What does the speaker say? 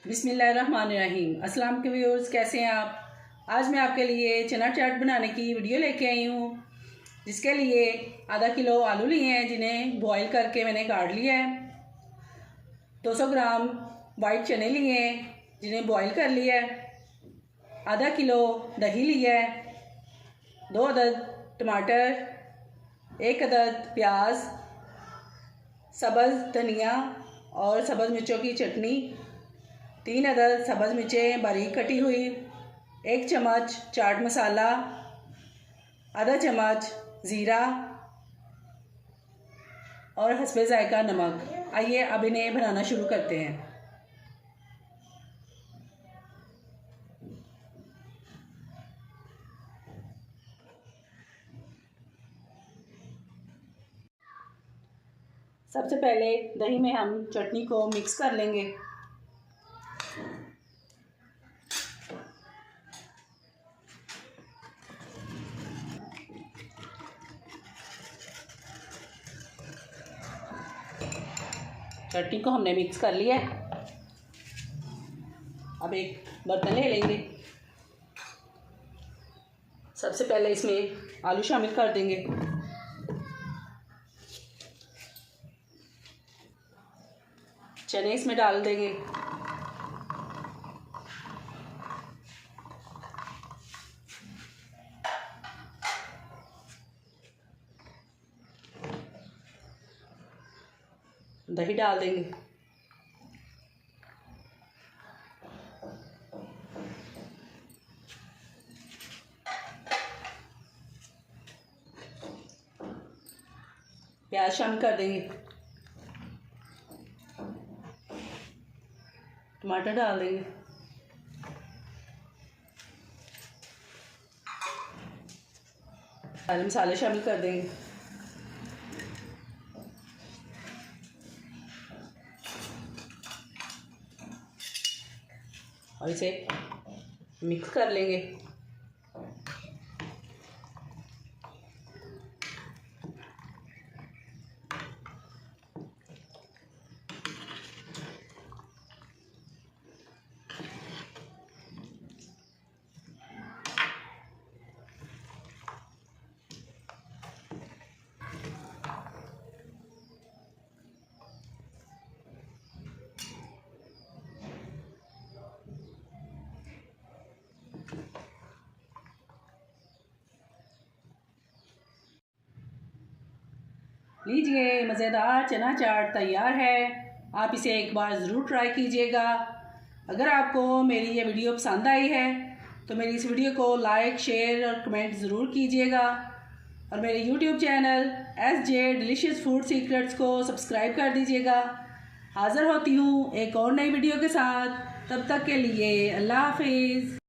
बिस्मिल्लाहिर्रहमानिर्रहीम। अस्सलाम के व्यूअर्स, कैसे हैं आप। आज मैं आपके लिए चना चाट बनाने की वीडियो लेके आई हूँ, जिसके लिए आधा किलो आलू लिए हैं, जिन्हें बॉईल करके मैंने काट लिया है। 200 ग्राम वाइट चने लिए हैं, जिन्हें बॉईल कर लिया है। आधा किलो दही लिया है, 2 अदद टमाटर, 1 अदद प्याज, सब्ज़ धनिया और सब्ज़ मिर्चों की चटनी, 3 अदद सब्ज़ मिर्चें बारीक कटी हुई, 1 चम्मच चाट मसाला, आधा चम्मच ज़ीरा और हस्बे ज़ायका नमक। आइए अब इन्हें बनाना शुरू करते हैं। सबसे पहले दही में हम चटनी को मिक्स कर लेंगे। चटनी को हमने मिक्स कर लिया है। अब एक बर्तन ले लेंगे। सबसे पहले इसमें आलू शामिल कर देंगे। चने इसमें डाल देंगे। दही डाल देंगे। प्याज शामिल कर देंगे। टमाटर डाल देंगे। सारे मसाले शामिल कर देंगे। और इसे मिक्स कर लेंगे। लीजिए, मज़ेदार चना चाट तैयार है। आप इसे एक बार ज़रूर ट्राई कीजिएगा। अगर आपको मेरी ये वीडियो पसंद आई है तो मेरी इस वीडियो को लाइक, शेयर और कमेंट ज़रूर कीजिएगा। और मेरे YouTube channel SJ delicious food secrets को सब्सक्राइब कर दीजिएगा। हाज़िर होती हूँ एक और नई वीडियो के साथ। तब तक के लिए अल्लाह हाफिज़।